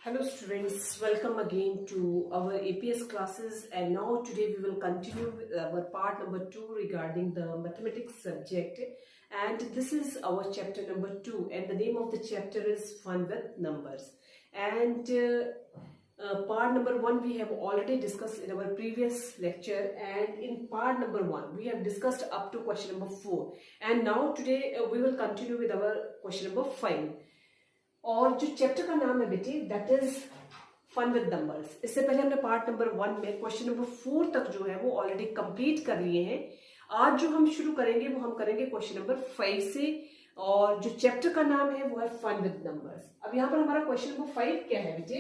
Hello students, welcome again to our APS classes, and now today we will continue with our part number 2 regarding the mathematics subject, and this is our chapter number 2 and the name of the chapter is Fun with Numbers. And part number 1 we have already discussed in our previous lecture, and in part number 1 we have discussed up to question number 4, and now today we will continue with our question number 5. और जो chapter का नाम है बेटे that is fun with numbers. इससे पहले हमने part number 1 में क्वेश्चन नंबर 4 तक जो है वो ऑलरेडी कंप्लीट कर लिए हैं। आज जो हम शुरू करेंगे वो हम करेंगे क्वेश्चन नंबर 5 से, और जो चैप्टर का नाम है वो है फन विद नंबर्स। अब यहाँ पर हमारा क्वेश्चन नंबर 5 क्या है बेटे?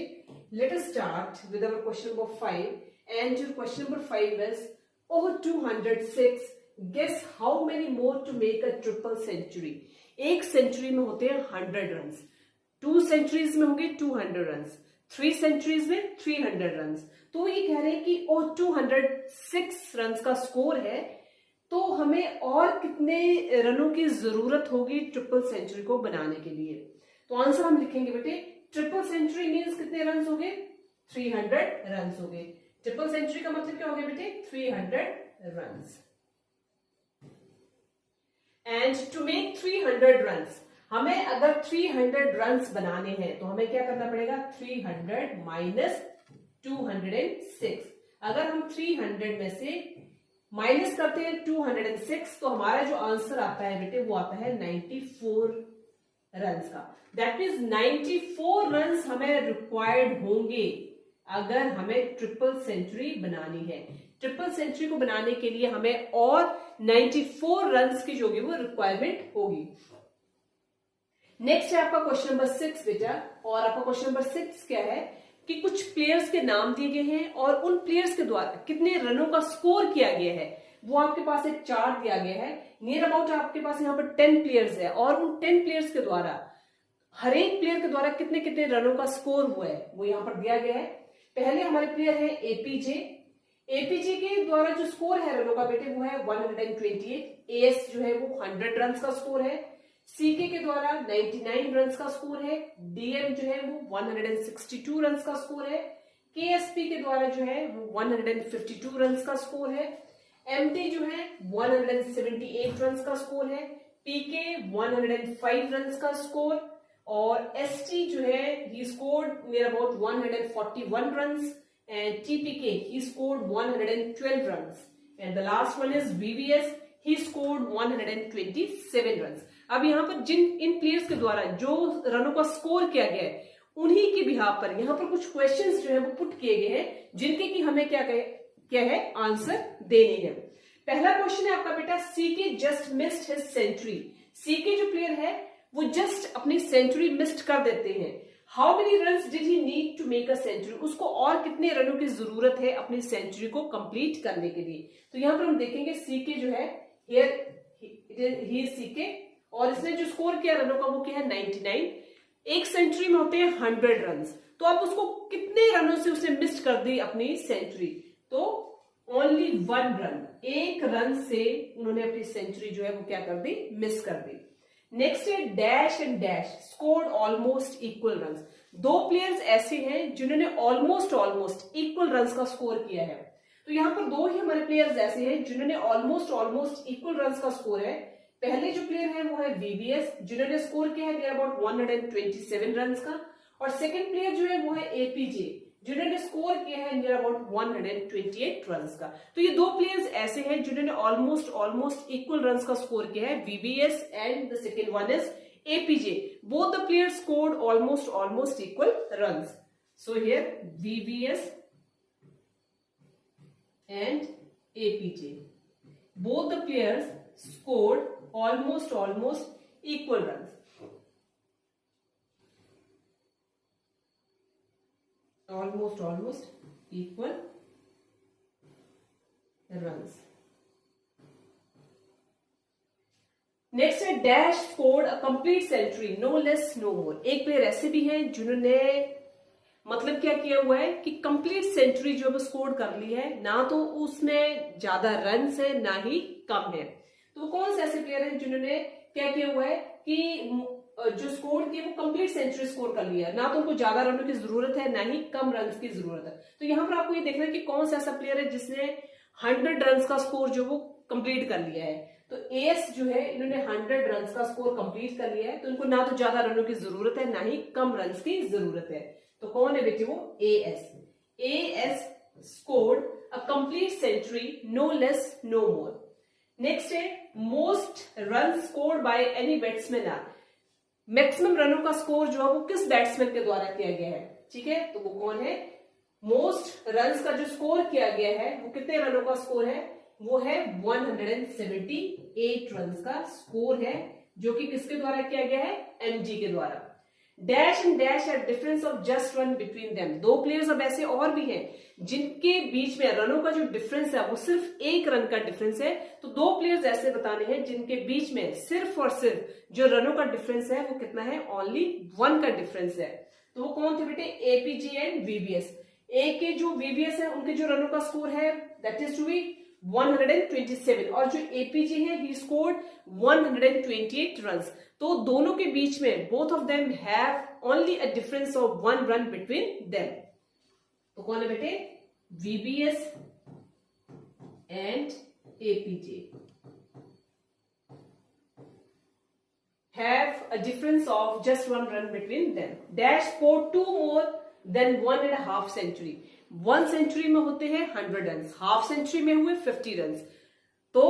Let us start with our question number 5, and जो question number 5 is over 206 guess how many more to make a triple century. एक सेंचुरी में होते हैं 100 रन, 2 सेंचुरीज में होंगे 200 रन्स, 3 सेंचुरीज में 300 रन्स। तो ये कह रहे हैं कि 206 रन्स का स्कोर है, तो हमें और कितने रनों की जरूरत होगी ट्रिपल सेंचुरी को बनाने के लिए। तो आंसर हम लिखेंगे बेटे, ट्रिपल सेंचुरी मींस कितने रन्स हो गए? 300 रन्स हो गए। ट्रिपल सेंचुरी का मतलब क्या हो गया बेटे? 300 runs. And to make 300 runs, हमें अगर 300 रन्स बनाने हैं तो हमें क्या करना पड़ेगा? 300 माइनस 206। अगर हम 300 में से माइनस करते हैं 206 तो हमारा जो आंसर आता है बेटे वो आता है 94 रन्स का। दैट मीन्स 94 रन्स हमें रिक्वायर्ड होंगे अगर हमें ट्रिपल सेंचुरी बनानी है। ट्रिपल सेंचुरी को बनाने के लिए हमें और 94 रन्स की जो होगी वो रिक्वायरमेंट होगी। नेक्स्ट है आपका क्वेश्चन नंबर 6 बेटा, और आपका क्वेश्चन नंबर 6 क्या है कि कुछ प्लेयर्स के नाम दिए गए हैं और उन प्लेयर्स के द्वारा कितने रनों का स्कोर किया गया है वो आपके पास एक चार्ट दिया गया है। नियर अबाउट आपके पास यहाँ पर 10 प्लेयर्स है, और उन 10 प्लेयर्स के द्वारा हर एक प्लेयर के द्वारा कितने कितने रनों का स्कोर हुआ है वो यहाँ पर दिया गया है। पहले हमारे प्लेयर है एपीजे। एपीजे के द्वारा जो स्कोर है रनों का बेटे वो है 128। एएस जो है वो 100 रन का स्कोर है। सीके के द्वारा 99 रन्स का स्कोर है। डीएम जो है वो 162 रन्स का स्कोर है। केएसपी के द्वारा जो है वो 152 रन्स का स्कोर है। एमटी जो है 178 रन्स का स्कोर है। पीके 105 रन्स का स्कोर, और एसटी जो है he scored near about 141 runs, and TPK he scored 112 runs, and the last one is VVS he scored 127 runs. अब यहाँ पर जिन इन प्लेयर्स के द्वारा जो रनों का स्कोर किया गया है उन्हीं के बिहाफ पर यहाँ पर कुछ क्वेश्चंस जो है वो पुट किए गए हैं जिनके कि हमें क्या है आंसर देने हैं। पहला क्वेश्चन है आपका बेटा, CK just missed his century. CK जो प्लेयर है वो जस्ट अपनी सेंचुरी मिस्ड कर देते हैं। How many runs did he need to make a century, उसको और कितने रनों की जरूरत है अपनी सेंचुरी को कंप्लीट करने के लिए। तो यहाँ पर हम देखेंगे सीके जो है हियर ही सीके, और इसने जो स्कोर किया रनों का वो क्या है 99। एक सेंचुरी में होते हैं 100 रन्स, तो आप उसको कितने रनों से उसने मिस कर दी अपनी सेंचुरी? तो ओनली 1 रन, एक रन से उन्होंने अपनी सेंचुरी जो है वो क्या कर दी? मिस कर दी। नेक्स्ट है dash and dash scored almost equal runs. दो प्लेयर्स ऐसे हैं जिन्होंने ऑलमोस्ट इक्वल रन्स का स्कोर किया है। तो यहाँ पर दो ही हमारे प्लेयर्स ऐसे हैं जिन्होंने ऑलमोस्ट इक्वल रन्स का स्कोर है। पहले जो प्लेयर है वो है वीवीएस जिन्होंने स्कोर किया है नियर अबाउट 127 रन्स का, और सेकंड प्लेयर जो है वो है एपीजे जिन्होंने स्कोर किया है नियर अबाउट 128 रन्स का। तो ये दो प्लेयर्स ऐसे हैं जिन्होंने ऑलमोस्ट इक्वल रन्स का स्कोर किया है, VVS and the second one is APJ. Both the players scored almost equal runs. So here VVS and APJ, both the players scored almost equal runs. Almost equal runs. Next है dash scored a complete century no less no more. एक player ऐसे भी हैं जिन्होंने मतलब क्या किया हुआ है कि कंप्लीट सेंचुरी जो है स्कोर कर ली है, ना तो उसमें ज्यादा रन है ना ही कम है। तो कौन से ऐसे प्लेयर हैं जिन्होंने क्या किया हुआ है कि जो स्कोर किए वो कंप्लीट सेंचुरी स्कोर कर लिया, ना तो उनको ज्यादा रनों की जरूरत है ना ही कम रन की जरूरत है। तो यहाँ पर आपको ये देखना है कि कौन सा ऐसा प्लेयर है जिसने 100 रन का स्कोर जो वो कंप्लीट कर लिया है। तो एस जो है इन्होंने 100 रन का स्कोर कंप्लीट कर लिया है, तो इनको ना तो ज्यादा रनों की जरूरत है ना ही कम रन की जरूरत है। तो कौन है बेटे? वो S scored a complete century, no less no more. Next है most run scored by any batsman are, maximum रनों का स्कोर जो है वो किस बैट्समैन के द्वारा किया गया है। ठीक है, तो वो कौन है? मोस्ट रन्स का जो स्कोर किया गया है वो कितने रनों का स्कोर है? वो है 178 रन्स का स्कोर है, जो कि किसके द्वारा किया गया है? एमजी के द्वारा। डैश एंड डैश है difference of just one between them, दो प्लेयर्स अब ऐसे और भी हैं जिनके बीच में रनों का जो डिफरेंस है वो सिर्फ 1 रन का डिफरेंस है। तो दो प्लेयर्स ऐसे बताने हैं जिनके बीच में सिर्फ और सिर्फ जो रनों का डिफरेंस है वो कितना है? ओनली 1 का डिफरेंस है। तो वो कौन थे बेटे? APJ and VVS. ए के जो वीवीएस है उनके जो रनों का स्कोर है दैट इज टू बी 127, और जो एपीजे है ही स्कोर्ड 128 रन्स। तो दोनों के बीच में both of them have only a difference of 1 run between them. तो कौन है बेटे? VBS and APJ have a difference of just 1 run between them. Dash scored 2 more than 1.5 century. 1 century में होते हैं 100 रन, हाफ सेंचुरी में हुए 50 run. तो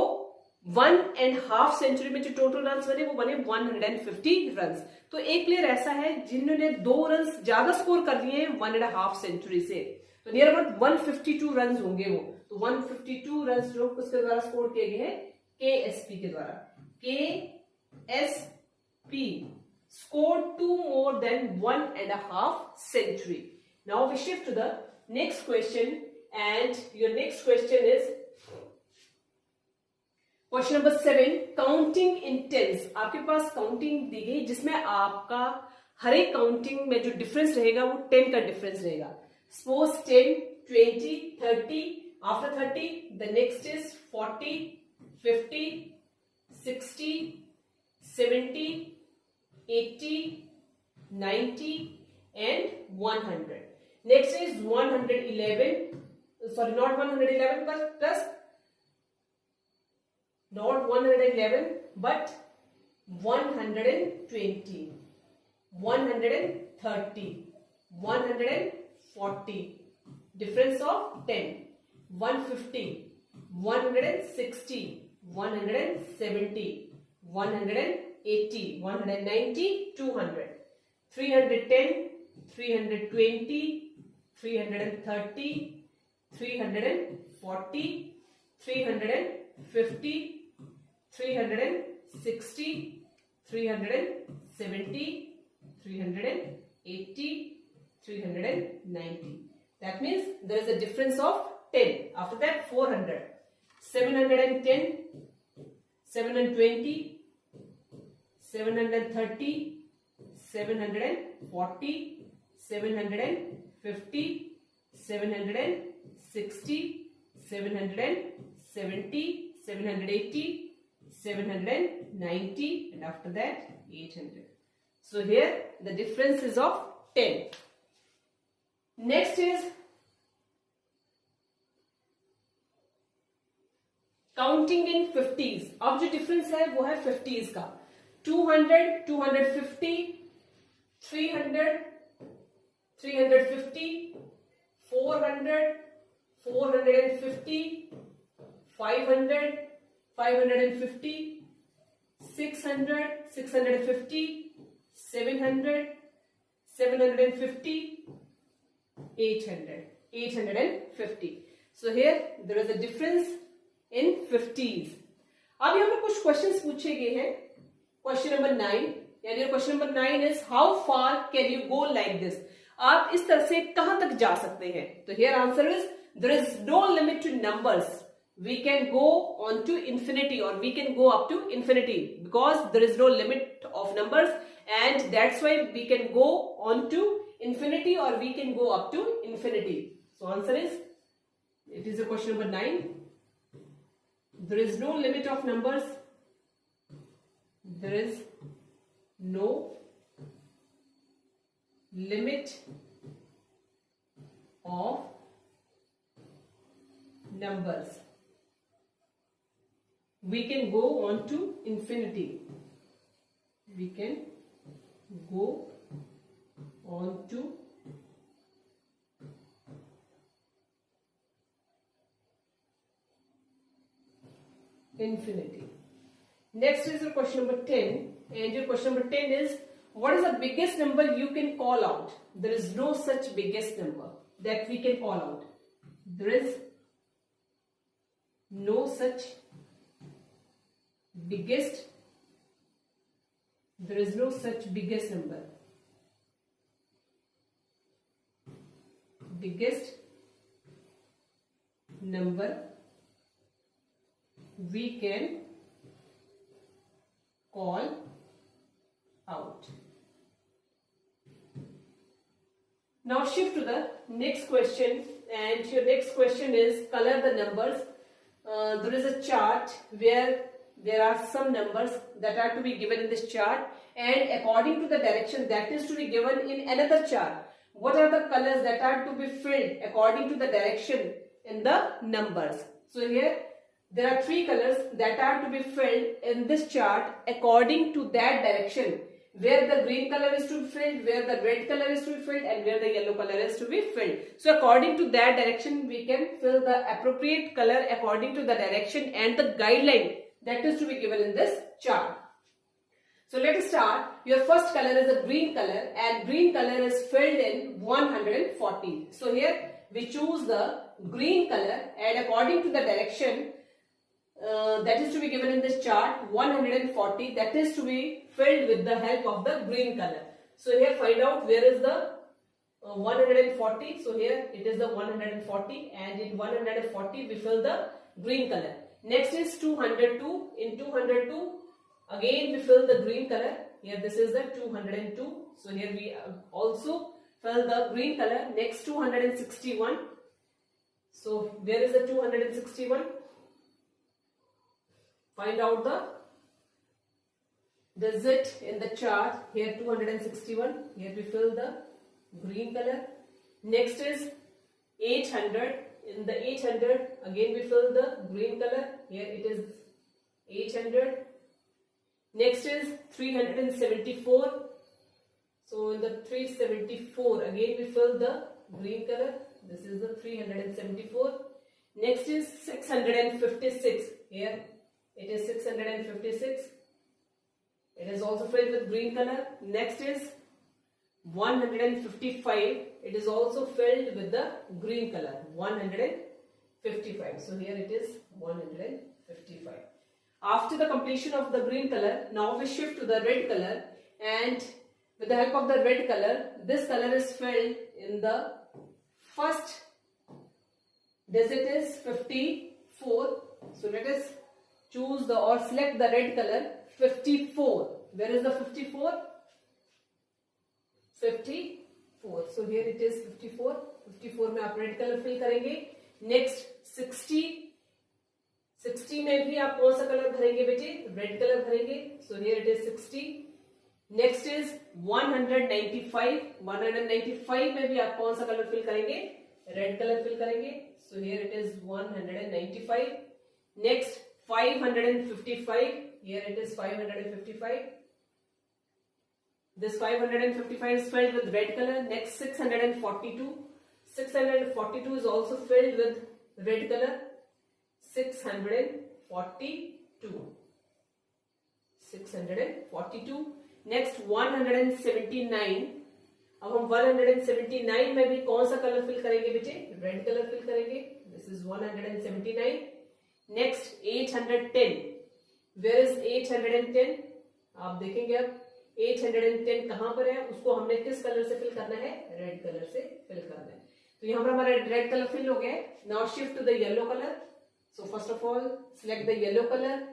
1.5 सेंचुरी में जो टोटल रन बने वो बने 150 रन। तो एक प्लेयर ऐसा है जिन्होंने 2 रन ज्यादा स्कोर कर लिए हैं 1.5 सेंचुरी से, तो नियर अबाउट 152 रन होंगे वो। तो 152 रन जो उसके द्वारा स्कोर किए गए हैं केएसपी के द्वारा। Ksp scored 2 more than 1.5 century. Now we shift to the next question, and your next question is question number 7, counting in tens। आपके पास काउंटिंग दी गई जिसमें आपका हर एक काउंटिंग में जो डिफरेंस रहेगा वो 10 का डिफरेंस रहेगा। Suppose 10, 20, 30, after 30 the next is 40, 50, 60, 70, 80, 90 and 100. Next is 111, sorry not 111 but plus not 111 but 120, 130, 140, difference of 10, 150, 160, 170, 180, 190, 200, 310, 320, 330, 340, 350, 360, 370, 380, 390. That means there is a difference of 10. After that 400, 710, 720, 730, 740, 750, 760, 770, 780, 790, and after that 800. So here the difference is of 10. Next is counting in 50s। अब जो difference है वो है 50s का। 200, 250, 300, 350, 400, 450, 500, 550, 600, 650, 700, 750, 800, 850. So here there is a difference in 50s. अब यहाँ पे कुछ क्वेश्चंस पूछे गए हैं। क्वेश्चन नंबर 9, यानी question number 9 is how far can you go like this. आप इस तरह से कहां तक जा सकते हैं? तो here answer is there is no limit to numbers, we can go on to infinity और we can go up to infinity because there is no limit of numbers and that's why we can go on to infinity और we can go up to infinity. So answer is, it is a question number 9, there is no limit of numbers, there is no limit of numbers. We can go on to infinity. We can go on to infinity. Next is your question number 10, and your question number 10 is, what is the biggest number you can call out? There is no such biggest number that we can call out. There is no such biggest, there is no such biggest number. Biggest number we can call out. Now shift to the next question, and your next question is color the numbers. There is a chart where there are some numbers that are to be given in this chart, and according to the direction that is to be given in another chart, what are the colors that are to be filled according to the direction in the numbers? So here there are three colors that are to be filled in this chart according to that direction, where the green color is to be filled, where the red color is to be filled, and where the yellow color is to be filled. So according to that direction, we can fill the appropriate color according to the direction and the guideline that is to be given in this chart. So let us start. Your first color is a green color, and green color is filled in 140. So here we choose the green color, and according to the direction that is to be given in this chart, 140, that is to be filled with the help of the green color. So here find out where is the 140. So here it is the 140, and in 140 we fill the green color. Next is 202. In 202 again we fill the green color. Here this is the 202. So here we also fill the green color. Next 261. So where is the 261? Find out the digit in the chart. Here 261. Here we fill the green color. Next is 800. In the 800 again we fill the green color. Here it is 800. Next is 374. So in the 374 again we fill the green color. This is the 374. Next is 656. Here it is 656. It is also filled with green color. Next is 155. It is also filled with the green color. 155. So here it is 155. After the completion of the green color, now we shift to the red color, and with the help of the red color, this color is filled in the first digit is 54. So let us choose the or select the red color 54. Where is the 54? 54. So here it is 54. 54 में आप red color fill करेंगे. Next 60. 60 में भी आप कौन सा colour भरेंगे बेटे? रेड कलर भरेंगे. So here it is 60. Next is 195. 195 में भी आप कौन सा कलर फिल करेंगे? रेड कलर फिल करेंगे. So here it is 195. Next 555. Here it is 555. This 555 is filled with red color. Next 642. 642 is also filled with red color. 642. 642. Next 179. अब हम 179 में भी कौन सा कलर फिल करेंगे बेटे? रेड कलर फिल करेंगे. This is 179. Next 810. Where is 810? आप देखेंगे अब 810 कहां पर है, उसको हमने किस कलर से फिल करना है? रेड कलर से फिल करना है. तो यहाँ पर हमारा रेड कलर फिल हो गया. Now shift to the yellow colour. So first of all, select the yellow color.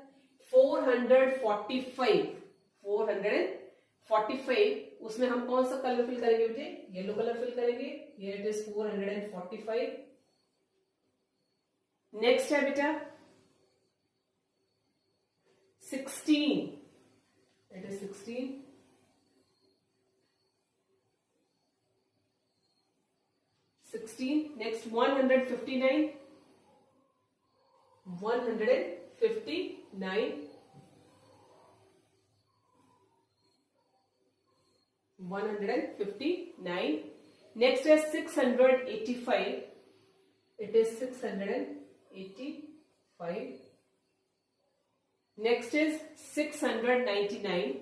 445. 445. उसमें हम कौन सा कलर फिल करेंगे बेटे? येलो कलर फिल करेंगे. Here it is 445. नेक्स्ट है बेटा 16. It is 16. 16. Next 159. 159. 159. Next is 685. It is 685. Next is 699.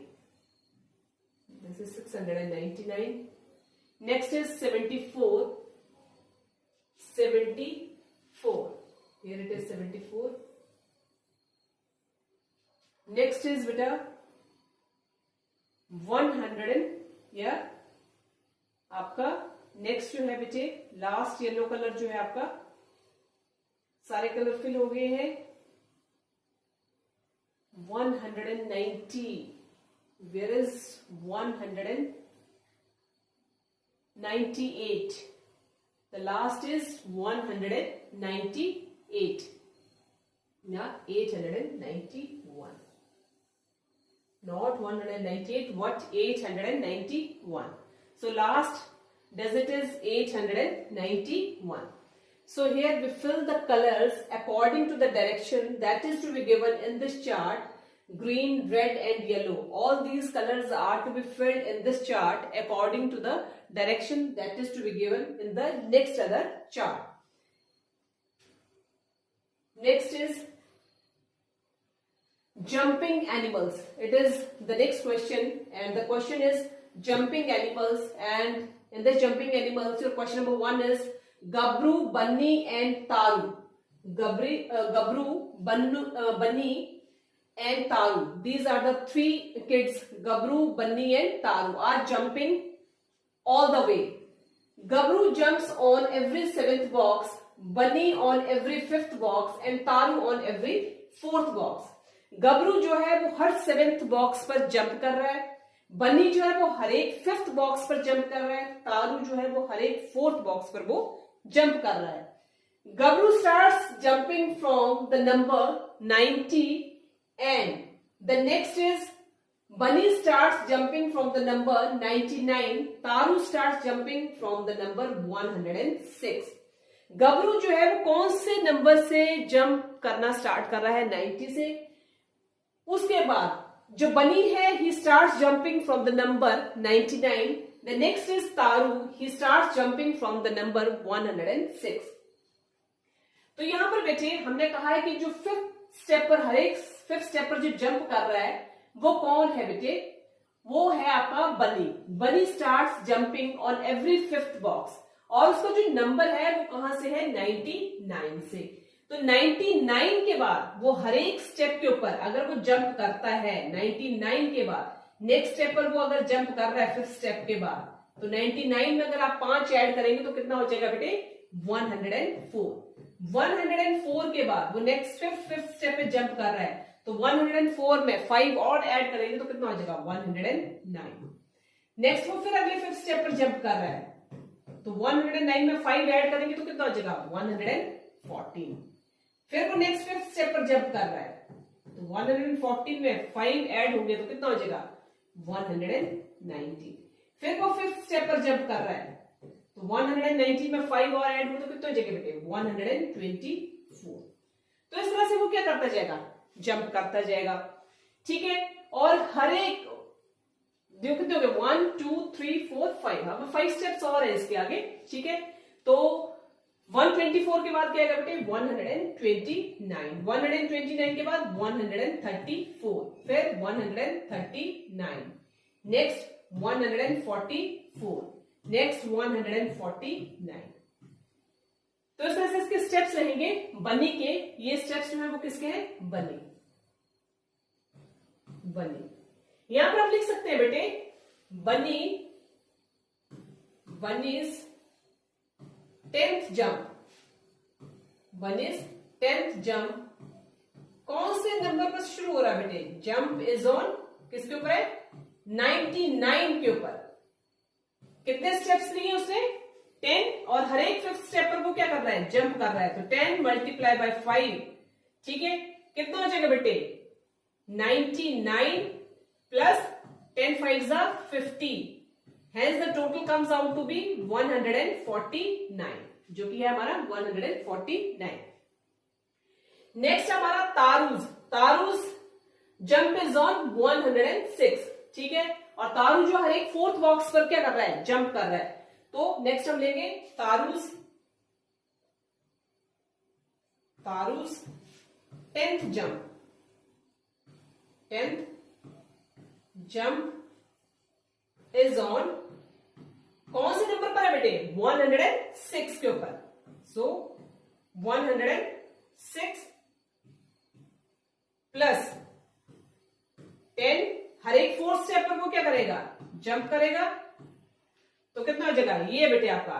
This is 699. Next is 74. 74. Here it is 74. Next is beta 100. या आपका नेक्स्ट जो है बेटे लास्ट येलो कलर जो है आपका, सारे कलर फिल हो गए हैं. 190. Where is 198? The last is 198 या 891. Not 198, what? 891. So last digit is 891. So here we fill the colors according to the direction that is to be given in this chart. Green, red and yellow. All these colors are to be filled in this chart according to the direction that is to be given in the next other chart. Next is jumping animals. It is the next question, and the question is jumping animals. And in the jumping animals, your question number 1 is Gabru, Bunny and Taru. Gabru, Bunny and Taru. These are the 3 kids. Gabru, Bunny and Taru are jumping all the way. Gabru jumps on every 7th box, Bunny on every 5th box and Taru on every 4th box. गबरू जो है वो हर 7th box पर jump कर रहा है, बनी जो है वो हर एक 5th बॉक्स पर जंप कर रहा है, तारू जो है वो हर एक 4th बॉक्स पर वो जंप कर रहा है. Gabru starts jumping from the number 90 and the next is Bunny starts jumping from the number 99. Taru starts jumping from the number 106. Gabru जो है वो कौन से नंबर से जंप करना स्टार्ट कर रहा है? 90 से. उसके बाद जो बनी है he starts jumping from the number 99. The next is Taru, he starts jumping from the number 106. तो यहां पर बेटे हमने कहा है कि जो 5th स्टेप पर हर एक 5th स्टेप पर जो जंप कर रहा है वो कौन है बेटे? वो है आपका बनी. बनी starts jumping on every 5th box और उसका जो नंबर है वो कहां से है? 99 से. तो 99 के बाद वो हर एक स्टेप के ऊपर अगर वो जंप करता है 99 के बाद नेक्स्ट स्टेप पर वो अगर जंप कर रहा है 5th स्टेप के बाद, तो 99 में अगर आप 5 ऐड करेंगे तो कितना हो जाएगा बेटे? 104. 104 के बाद वो नेक्स्ट 5th स्टेप पे जंप कर रहा है, तो 104 में 5 और ऐड करेंगे तो कितना हो जाएगा? 109. नेक्स्ट वो फिर अगले 5th स्टेप पर जंप कर रहा है, तो 109 में 5 ऐड करेंगे तो कितना हो जाएगा? 114. फिर वो नेक्स्ट 5th स्टेप पर जंप कर रहा है, तो 114 में 5 ऐड होंगे तो कितना हो जाएगा? 190. फिर वो 5th स्टेप पर जंप कर रहा है, तो 190 में 5 और ऐड होंगे तो कितना हो जाएगा बेटे? 124. तो इस तरह से वो क्या करता जाएगा? जंप करता जाएगा. ठीक है. और हर एक कितने हो गए? 1 2 3 4 5. हाँ 5 स्टेप्स और है इसके आगे. ठीक है. तो 124 के बाद क्या आएगा बेटे? 129. 129 के बाद 134. फिर 139. नेक्स्ट 144. नेक्स्ट 149. तो इस तरह से इसके स्टेप्स रहेंगे बनी के. ये स्टेप्स जो है वो किसके हैं? बनी. यहां पर आप लिख सकते हैं बेटे bunnies 10th jump. Bunnies 10th jump कौन से नंबर पर शुरू हो रहा है बेटे? जंप इज ऑन किसके ऊपर है? 99 के ऊपर. कितने स्टेप्स लिए उसने? 10. और हर एक 5th स्टेप पर वो क्या कर रहा है? जंप कर रहा है. तो 10 मल्टीप्लाई बाय 5. ठीक है. कितना हो जाएगा बेटे? 99 plus 10 5 50 Hence the total comes out to be 149, जो कि है हमारा 149. नेक्स्ट हमारा तारूज. तारूज जंप इज ऑन 106. ठीक है, और तारू जो हर एक फोर्थ बॉक्स पर क्या कर रहा है, जंप कर रहा है. तो नेक्स्ट हम लेंगे तारूज. तारूज 10th jump. 10th jump is on, कौन से नंबर पर है बेटे, 106 के ऊपर. सो 106 प्लस 10, हर एक फोर्थ स्टेप पर वो क्या करेगा, जंप करेगा. तो कितना हो जाएगा ये बेटे आपका,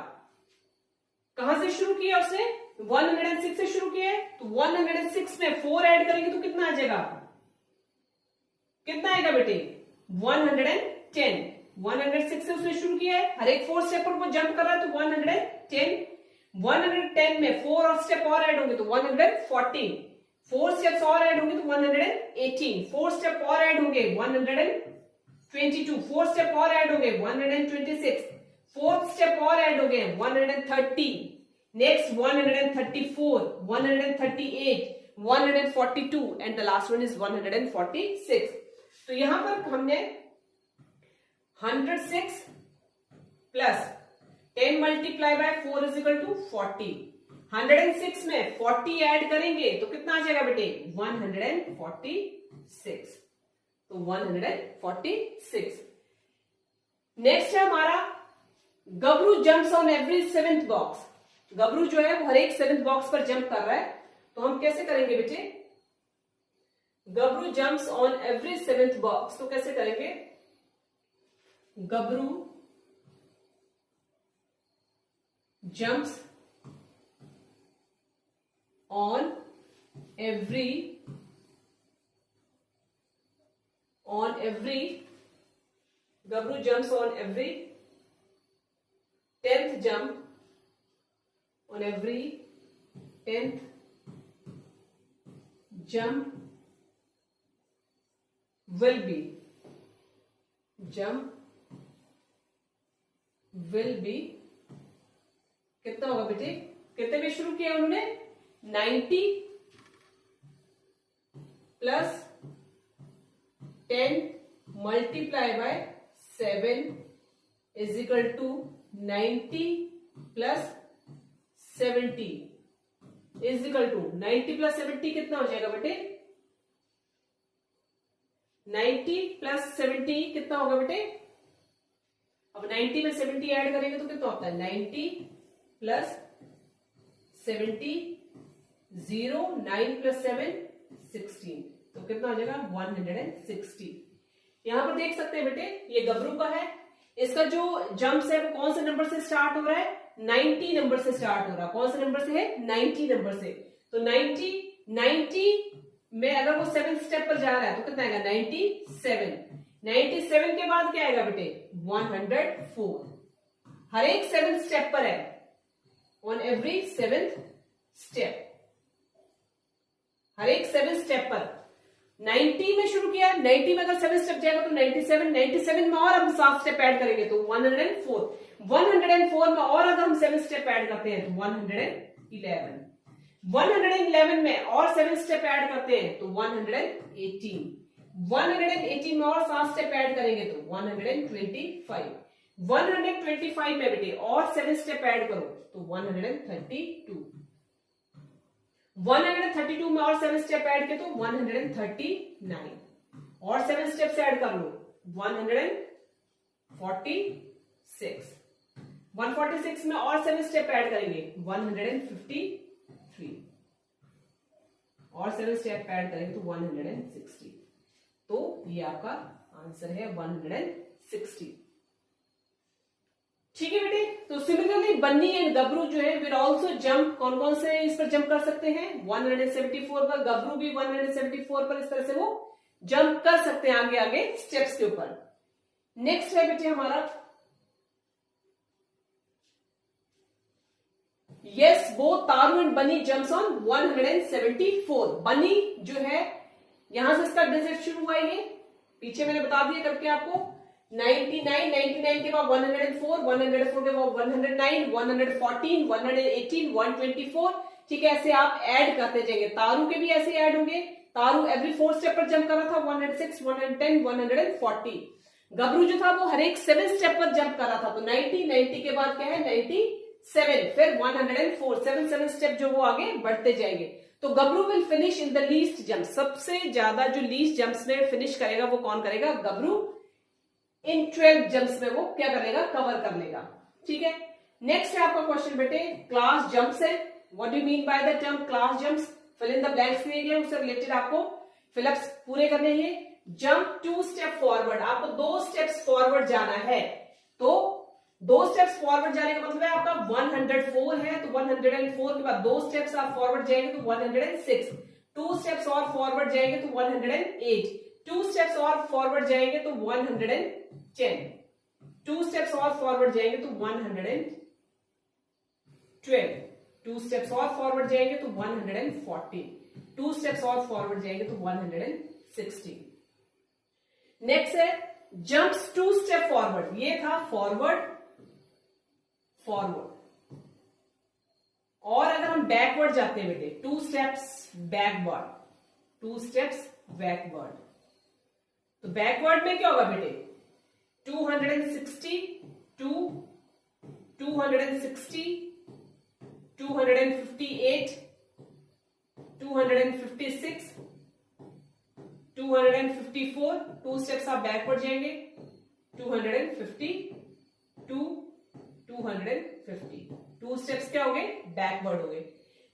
कहां से शुरू किया उसने, 106 से शुरू किया है. तो 106 में 4 ऐड करेंगे तो कितना आ जाएगा, कितना आएगा बेटे, 110. 106 से उसने शुरू किया है, हर एक 4 स्टेप पर वो जंप कर रहा है, तो 110. 110 में 4 और स्टेप और ऐड होंगे तो 114. 4 स्टेप्स और ऐड होंगे तो 118. 4 स्टेप और ऐड होंगे 122. 4 स्टेप और ऐड होंगे 126. 4th स्टेप और ऐड हो गए 130. Next 134, 138, 142 and the last one is 146. तो यहां पर हमने 106 plus 10 multiply by 4 is equal to 40. 106 में 40 ऐड करेंगे तो कितना आ जाएगा बेटे, 146. तो 146. नेक्स्ट है हमारा Gabru jumps on every 7th box. Gabru जो है वो हर एक 7th बॉक्स पर जंप कर रहा है. तो हम कैसे करेंगे बेटे, Gabru jumps on every 7th box. तो कैसे करेंगे, Gabru jumps on every Gabru jumps on every 10th jump, on every 10th jump will be कितना होगा बेटे, कितने में शुरू किया उन्होंने, 90 plus 10 multiply by 7 is equal to 90 plus 70 is equal to 90 plus 70 कितना हो जाएगा बेटे, 90 प्लस 70 कितना होगा बेटे. अब 90 में 70 ऐड करेंगे तो कितना होता है, 90 प्लस 70, 0, 9 प्लस 7 16. तो कितना हो जाएगा 160. यहां पर देख सकते हैं बेटे ये गबरू का है, इसका जो जंप्स है वो कौन से नंबर से स्टार्ट हो रहा है, 90 नंबर से स्टार्ट हो रहा है. कौन से नंबर से है, 90 नंबर से. तो 90 में अगर वो 7th स्टेप पर जा रहा है तो कितना आएगा, 97. 97 के बाद क्या आएगा बेटे, 104. हर एक 7th स्टेप पर है, ऑन एवरी 7th स्टेप, हर एक 7th स्टेप पर. 90 में शुरू किया, 90 में अगर 7 स्टेप जाएगा तो 97. 97 में और हम 7 स्टेप ऐड करेंगे तो 104. 104 में और अगर हम 7 स्टेप ऐड करते हैं तो 111. 111 में और 7 स्टेप ऐड करते हैं तो 118. 118 में और 7 स्टेप ऐड करेंगे तो 125. 125 में बेटे और 7 स्टेप ऐड करो तो 132. 132 में और 7 स्टेप ऐड किए तो 139. और 7 स्टेप्स ऐड कर लो 146. 146 में और 7 स्टेप ऐड करेंगे 153. और 7 स्टेप ऐड करेंगे तो 160. तो ये आपका आंसर है 160. ठीक है बेटे. तो सिमिलरली बन्नी एंड गबरू जो है विल ऑल्सो जंप, कौन कौन से इस पर जंप कर सकते हैं, 174 पर. गबरू भी 174 पर इस तरह से वो जंप कर सकते हैं आगे आगे स्टेप्स के ऊपर. नेक्स्ट है बेटे हमारा यस बोथ तारू एंड बनी जंप्स ऑन 174. बनी जो है यहां से इसका डिजिट शुरू हुआ, ये पीछे मैंने बता दिया करके आपको. 99, 99 के बाद 104, 104 के बाद 109, 114, 118, 124। ठीक है, ऐसे आप ऐड करते जाएंगे। तारू के भी ऐसे ऐड होंगे। तारू एवरी 4 स्टेप पर जंप कर रहा था, 106, 110, 140। गबरू जो था वो हर एक 7 स्टेप पर जंप कर रहा था, तो 90, 90 के बाद क्या है 97, फिर 104, 7 स्टेप जो वो आगे बढ़ते जाएंगे। तो Gabru will finish in the least jump, सबसे ज्यादा जो लीस्ट जंप्स में फिनिश करेगा वो कौन करेगा? गबरू। इन 12 जंप्स में वो क्या करेगा? कवर कर लेगा। ठीक है, नेक्स्ट है आपका क्वेश्चन बेटे, क्लास जंप्स है। What do you mean by the term class jumps? Fill in the blanks दिए गए, उससे रिलेटेड आपको फिलअप्स पूरे करने हैं। जंप 2 स्टेप फॉरवर्ड, आपको 2 स्टेप्स फॉरवर्ड जाना है। तो 2 स्टेप्स फॉरवर्ड जाने का मतलब है आपका 104 है, तो 104 के बाद 2 स्टेप्स आप फॉरवर्ड जाएंगे तो 106, 2 स्टेप्स और फॉरवर्ड जाएंगे तो 108, 2 स्टेप्स और फॉरवर्ड जाएंगे तो 110, 2 स्टेप्स और फॉरवर्ड जाएंगे तो 112, 2 स्टेप्स और फॉरवर्ड जाएंगे तो 140, 2 स्टेप्स और फॉरवर्ड जाएंगे तो 160। नेक्स्ट है जंप्स 2 स्टेप फॉरवर्ड, ये था फॉरवर्ड फॉरवर्ड। और अगर हम बैकवर्ड जाते हैं बेटे, 2 स्टेप्स बैकवर्ड, 2 स्टेप्स बैकवर्ड, तो बैकवर्ड में क्या होगा बेटे? 260, 260, 258, 256, 254, 2 स्टेप्स आप बैकवर्ड जाएंगे, 250, 250, 2 स्टेप्स क्या हो गए? बैकवर्ड हो गए।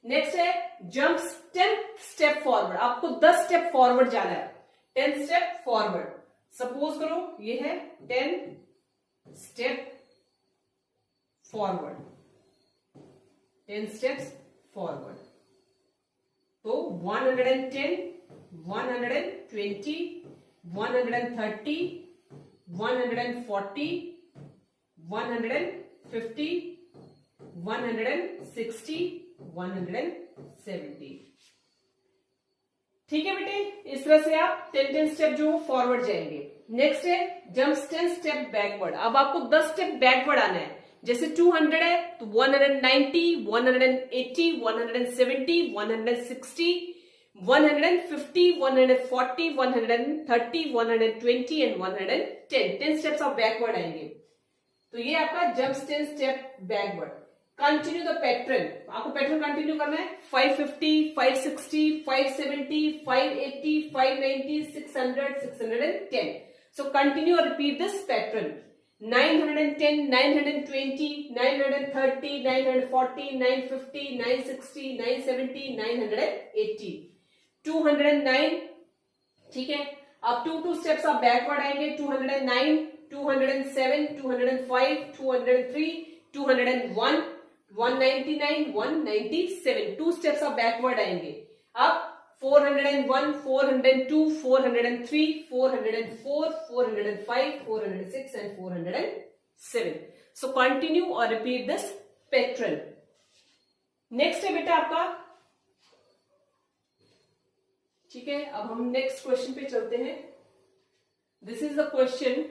नेक्स्ट है जंप्स 10 स्टेप फॉरवर्ड, आपको 10 स्टेप फॉरवर्ड जाना है, 10 स्टेप फॉरवर्ड। सपोज करो ये है 10 स्टेप फॉरवर्ड, 10 स्टेप्स फॉरवर्ड, तो 110, 120, 130, 140, 150, 160, 170। ठीक है बेटे, इस तरह से आप 10 स्टेप जो फॉरवर्ड जाएंगे। नेक्स्ट है जंप्स 10 स्टेप बैकवर्ड, अब आपको 10 स्टेप बैकवर्ड आना है। जैसे 200 है तो 190, 180, 170, 160, 150, 140, 130, 120 एंड 110, 10 स्टेप्स आप बैकवर्ड आएंगे। तो ये आपका jumps 10 step backward. Continue the pattern, आपको पैटर्न कंटिन्यू करना है। 550, 560, 570, 580, 590, 600, 610। So continue or repeat this pattern. 910, 920, 930, 940, 950, 960, 970, 980, 209। ठीक है, अब 2 स्टेप्स आप बैकवर्ड आएंगे। 209, 207, 205, 203, 201, 199, 197, 2 स्टेप्स आप बैकवर्ड आएंगे। अब 401, 402, 403, 404, 405, 406 and 407. So continue or repeat this pattern. Next है बेटा आपका, ठीक है, अब हम नेक्स्ट क्वेश्चन पे चलते हैं। This is the question.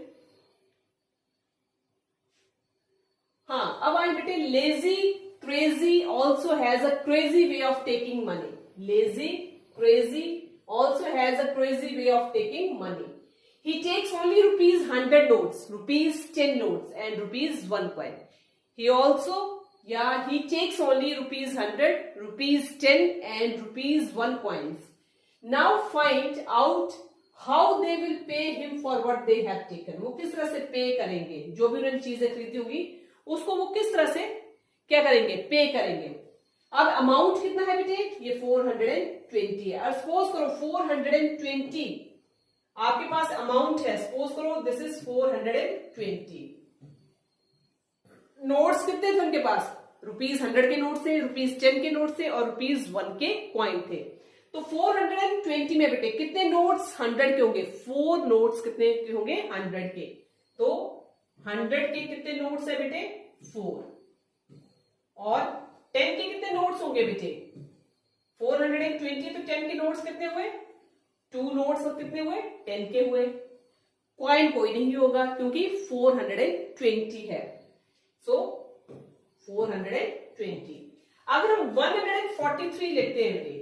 हाँ, अब आए बेटे, lazy crazy also has a crazy way of taking money. Lazy crazy also has a crazy way of taking money. He takes only ₹100 notes, ₹10 notes and ₹1 coin. He also, he takes only ₹100, ₹10 and ₹1 coins. Now find out how they will pay him for what they have taken. वो किस तरह से पे करेंगे, जो भी उन्होंने चीजें खरीदी होगी उसको वो किस तरह से क्या करेंगे, पे करेंगे। अब अमाउंट कितना है बेटे, ये 420 है। और सपोज करो 420 आपके पास अमाउंट है, सपोज करो दिस इज 420। नोट्स कितने थे उनके पास, ₹100 के नोट थे, ₹10 के नोट थे और ₹1 के कॉइन थे। तो 420 में बेटे कितने नोट्स 100 के होंगे, 4 नोट्स कितने के होंगे 100 के। तो 100 के कितने नोट्स है बेटे 4, और 10 के कितने नोट्स होंगे बेटे 420, तो 10 के नोट्स कितने हुए 2 नोट्स, और कितने हुए 10 के हुए। कॉइन कोई नहीं होगा क्योंकि 420 है, सो 420। अगर हम 143 लिखते हैं बेटे,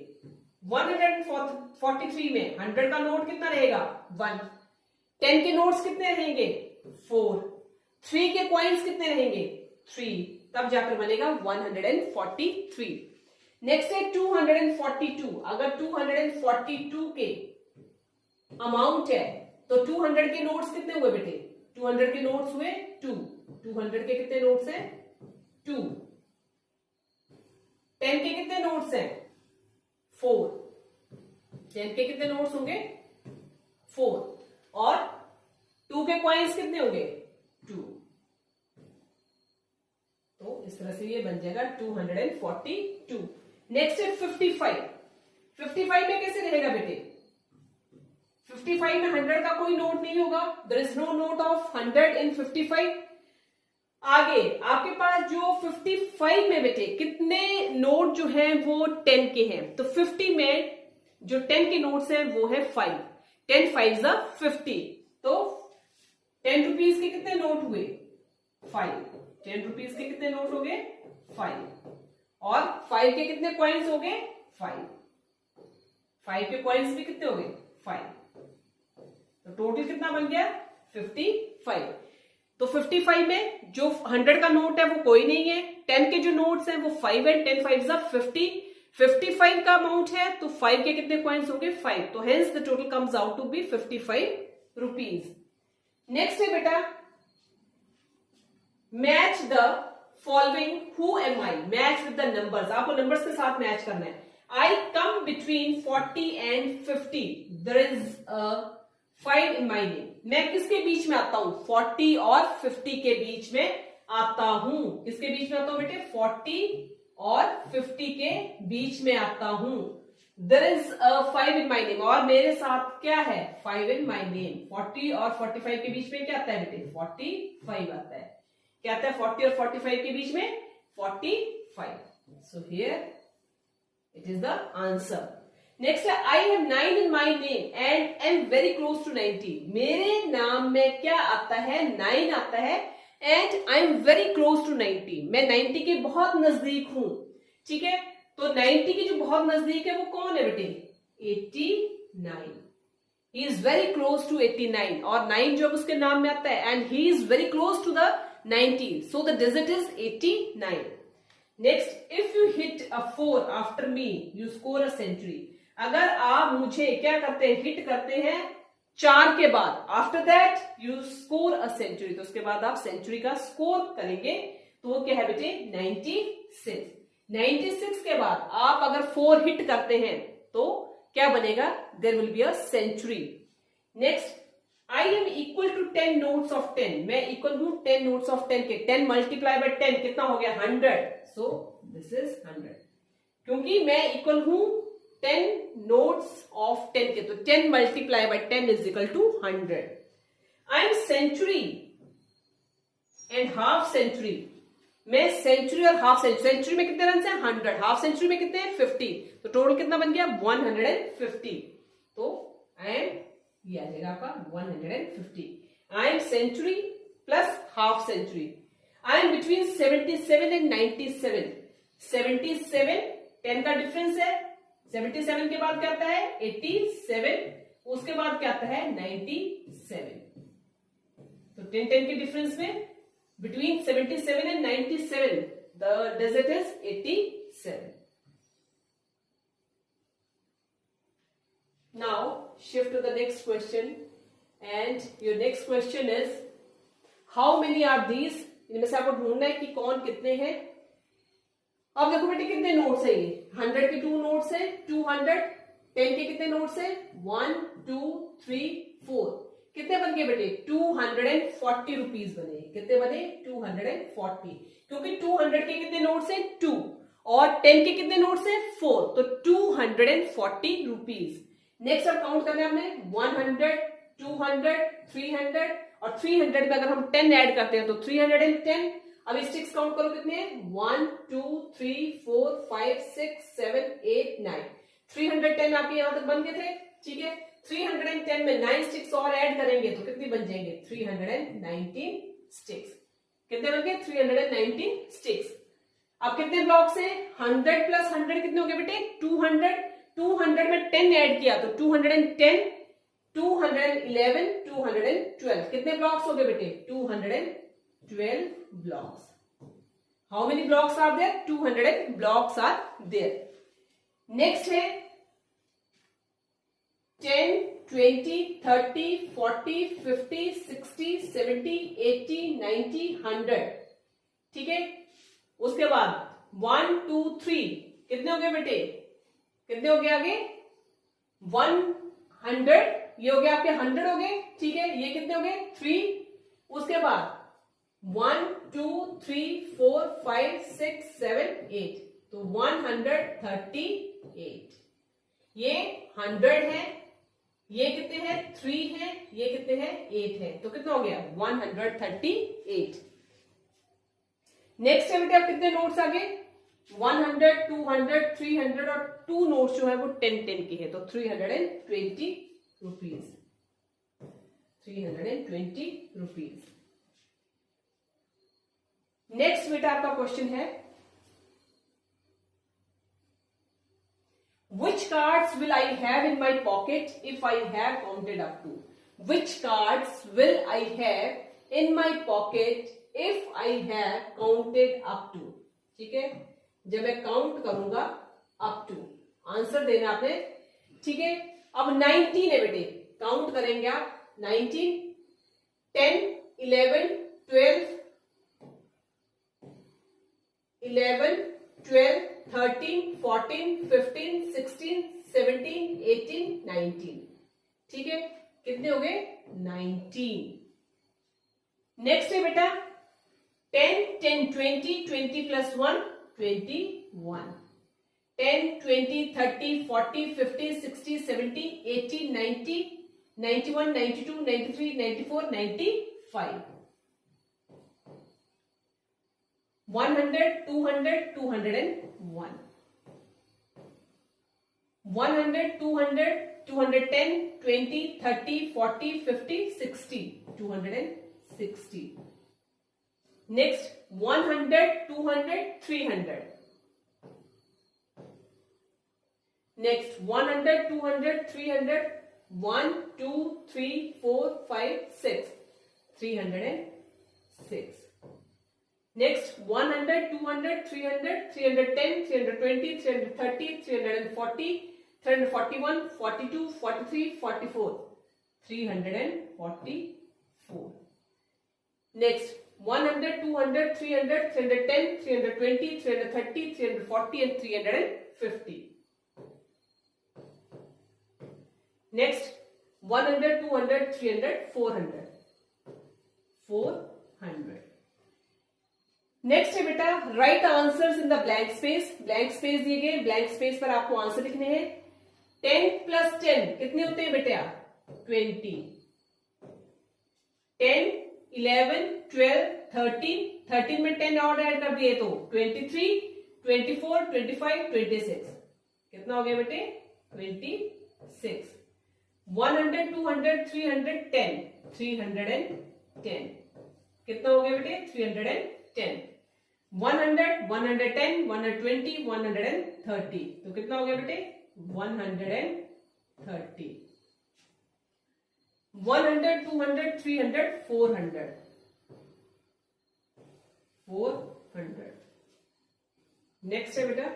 143 में 100 का नोट कितना रहेगा 1, 10 के नोट्स कितने रहेंगे 4, 3 के कॉइन्स कितने रहेंगे 3, तब जाकर बनेगा 143। नेक्स्ट है 242। अगर 242 के अमाउंट है तो 200 के नोट्स कितने हुए बेटे, 200 के नोट्स हुए 2, 200 के कितने नोट्स हैं 2, 10 के कितने नोट्स हैं 4, 10 के कितने नोट्स होंगे 4, और 2 के कॉइन्स कितने होंगे 2, तो इस तरह से ये बन जाएगा 242। नेक्स्ट है 55। 55 में कैसे रहेगा बेटे, 55 में 100 का कोई नोट नहीं होगा, there is no note of 100 in 55। आगे आपके पास जो 55 में बेटे कितने नोट जो हैं वो 10 के हैं, तो 50 में जो 10 के नोट्स हैं वो है 5, 10 5 50, तो 10 रुपीज के कितने नोट हुए 5, 10 रुपीज के कितने नोट हो गए 5, और 5 के कितने कॉइन्स हो गए 5, 5 के कॉइन्स भी कितने हो गए 5, तो टोटल कितना बन गया 55। तो 55 में जो 100 का नोट है वो कोई नहीं है, 10 के जो नोट्स हैं वो 5 है, 10 5 50, 55 का अमाउंट है तो 5 के कितने कॉइन्स हो गए 5, तो hence the total comes out to be 55 rupees. Next है बेटा match the following who am I, match with the numbers, आपको नंबर्स के साथ मैच करना है। I come between 40 and 50, there is 5 in my name, मैं किसके बीच में आता हूं 40 और 50 के बीच में आता हूं, किसके बीच में आता हूं बेटे 40 और 50 के बीच में आता हूं। There is 5 in my name, और मेरे साथ क्या है 5 इन माई नेम, 40 और 45 के बीच में क्या आता है बेटे 45 आता है, क्या आता है 40 और 45 के बीच में 45, so here it is the answer. Next है I have 9 in my name and am very close to 90, मेरे नाम में क्या आता है 9 आता है, and I am very close to 90, मैं 90 के बहुत नजदीक हूं, ठीक है, तो 90 के जो बहुत नजदीक है वो कौन है बेटे 89, he is very close to 89, और 9 जो उसके नाम में आता है, and he is very close to the 90, so the digit is 89. Next, if you hit a 4 after me, you score a century. अगर आप मुझे क्या करते हैं हिट करते हैं 4 के बाद, after that you score a century, तो उसके बाद आप सेंचुरी का स्कोर करेंगे, तो वो क्या है बेटे 96। 96 के बाद आप अगर 4 हिट करते हैं तो क्या बनेगा there will be a century. Next I am equal to 10 notes of 10, मैं इक्वल हूं 10 नोट्स ऑफ 10 के, 10 मल्टीप्लाई बाय 10 कितना हो गया 100, सो दिस इज 100, क्योंकि मैं इक्वल हूं 10 नोट्स ऑफ 10 के, तो 10 multiply by 10 is equal to 100। I am century and half century, मैं सेंचुरी और हाफ सेंचुरी, सेंचुरी में कितने रन है 100, हाफ सेंचुरी में कितने हैं 50, तो टोटल कितना बन गया 150, तो आई एम ये आ जाएगा आपका 150। I am century plus half century, I am between 77 and 97, 77 10 का डिफरेंस है, 77 के बाद क्या आता है 87, उसके बाद क्या आता है 97, तो 10 10 के डिफरेंस में between 77 and 97 the digit is 87। Now shift to the next question, and your next question is how many are these, इनमें से आपको ढूंढना है कि कौन कितने हैं। अब देखो बेटे कितने नोट्स है, ये 100 के 2 नोट्स है, 200, 10 के कितने नोट्स है 1 2 3 4, कितने बन गए बेटे 240 रुपीज बने, कितने बने 240, क्योंकि 200 के कितने नोट्स है 2 और 10 के कितने नोट्स है 4, तो 240 रुपीज। नेक्स्ट अब काउंट करना है हमने 100 200 300, और 300 में अगर हम 10 ऐड करते हैं तो 310। अब स्टिक्स काउंट करो कितने हैं 1 2 3 4 5 6 7 8 9, 310 आपके यहां तक बन गए थे, ठीक है। 310 में 9 स्टिक्स और ऐड करेंगे तो कितनी बन जाएंगे? 319 स्टिक्स। कितने बन गए? 319 स्टिक्स। अब कितने ब्लॉक्स हैं? 100 प्लस 100 कितने हो गए बेटे? 200। 200 में 10 ऐड किया तो 210, 211, 212। कितने ब्लॉक्स हो गए बेटे? 212 blocks. How many blocks are there? 200 blocks are there. Next है 10, 20, 30, 40, 50, 60, 70, 80, 90, 100। ठीक है। उसके बाद 1, 2, 3 कितने हो गए बेटे? कितने हो गए आगे? 100, ये हो गया आपके 100 हो गए। ठीक है। ये कितने हो गए? 3। उसके बाद 1, 2, 3, 4, 5, 6, 7, 8 तो 138। ये 100 है, ये कितने हैं? 3 है, ये कितने हैं? 8 है। तो कितना हो गया? 138। नेक्स्ट है बेटे अब कितने नोट्स आगे? 100, 200, 300 और 2 नोट्स जो है वो 10 की है तो 320 रुपीज। 320 रुपीज। नेक्स्ट बेटा आपका क्वेश्चन है which cards will I have in my pocket if I have counted up to? Which cards will I have in my pocket if I have counted up to? ठीक है। जब मैं count करूंगा up to, answer देना आपने। ठीक है। अब 19 है बेटे, काउंट करेंगे आप। 19, 10, 11, 12, 11, 12, 13, 14, 15, 16, 17, 18, 19। ठीक है। कितने हो गए? 19। नेक्स्ट है बेटा 10, 10, 20, 20 plus 1, 21। 10, 20, 30, 40, 50, 60, 70, 80, 90, 91, 92, 93, 94, 95। 100, 200, 201। 100, 200, 210, 20, 30, 40, 50, 60, 260। Next 100, 200, 300. Next 100, 200, 300, 1, 2, 3, 4, 5, 6, 306. Next 100, 200, 300, 310, 320, 330, 340, 341, 42, 43, 44, 344. Next 100, 200, 300, 310, 320, 330, 340 and 350. Next 100, 200, 300, 400. 400. Next है बेटा right answers in the blank space. Blank space दिए गए, ब्लैंक स्पेस पर आपको आंसर लिखने हैं। 10 प्लस 10 कितने होते हैं बेटा? 20। 10, 11, 12, 13, 13 में 10 और ऐड कर दिए तो 23, 24, 25, 26। कितना हो गया बेटे? 26। 100, 200, 310, 310। कितना हो गया बेटे? 310। 100, 110, 120, 130 तो कितना हो गया बेटे? 130। 100, 200, 300, 400। 400। नेक्स्ट है बेटा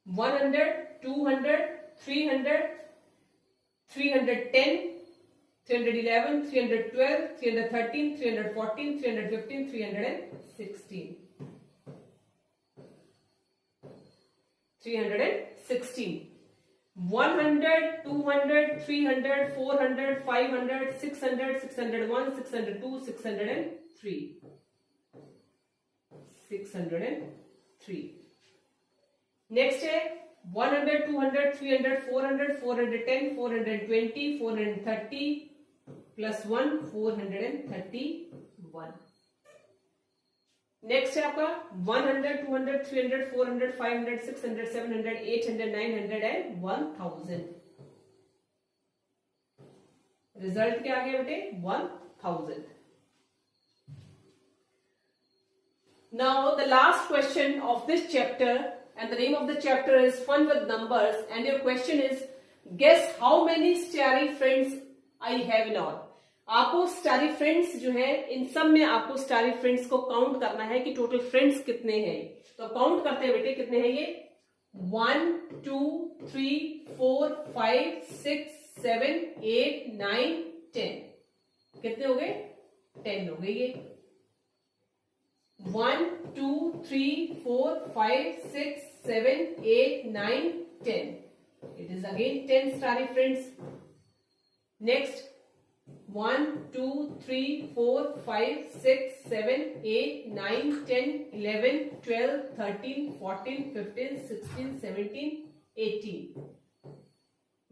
100, 200, 300, 310, 311, 312, 313, 314, 315, 316. 316. 100, 200, 300, 400, 500, 600, 601, 602, 603. 603. Next है 100, 200, 300, 400, 410, 420, 430 plus 1, 431. नेक्स्ट है आपका 100, 200, 300, 400, 500, 600, 700, 800, 900 and 1000. रिजल्ट क्या आ गया बेटे 1000। Now the last question of this chapter, and the name of the chapter is Fun with Numbers, and your question is guess how many starry friends I have in all। आपको starry friends जो है इन सब में आपको starry friends को count करना है कि टोटल फ्रेंड्स कितने हैं। तो काउंट करते हैं बेटे कितने हैं ये 1 2 3 4 5 6 7 8 9 10। कितने हो गए 10 हो गए ये 1 2 3 4 5 6 7 8 9 10। It is again 10 starry friends। Next 1 2 3 4 5 6 7 8 9 10 11 12 13 14 15 16 17 18।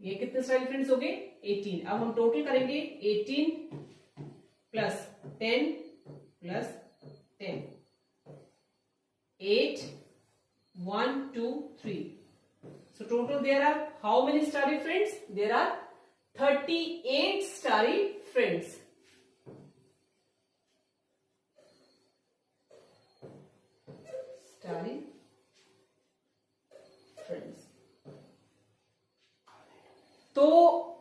ये कितने स्टारी फ्रेंड्स हो गए 18। अब हम टोटल करेंगे 18 plus 10 plus 10 8 1 2 3। So total there are how many starry friends? There are 38 starry friends। Starry friends। तो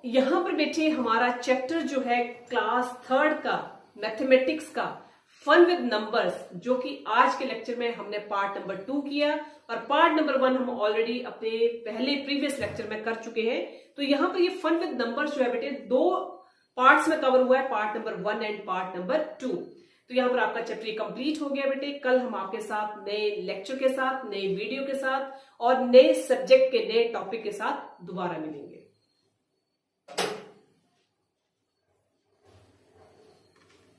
यहां पर बेटे हमारा चैप्टर जो है क्लास 3 का मैथमेटिक्स का फन विद नंबर्स, जो कि आज के लेक्चर में हमने पार्ट नंबर 2 किया और पार्ट नंबर 1 हम ऑलरेडी अपने पहले प्रीवियस लेक्चर में कर चुके हैं। तो यहाँ पर ये फन विद नंबर्स जो है बेटे 2 पार्ट्स में कवर हुआ है, part number 1 and part number 2। तो यहाँ पर आपका चैप्टर कंप्लीट हो गया बेटे। कल हम आपके साथ नए लेक्चर के साथ, नए वीडियो के साथ और नए सब्जेक्ट के नए टॉपिक के साथ दोबारा मिलेंगे।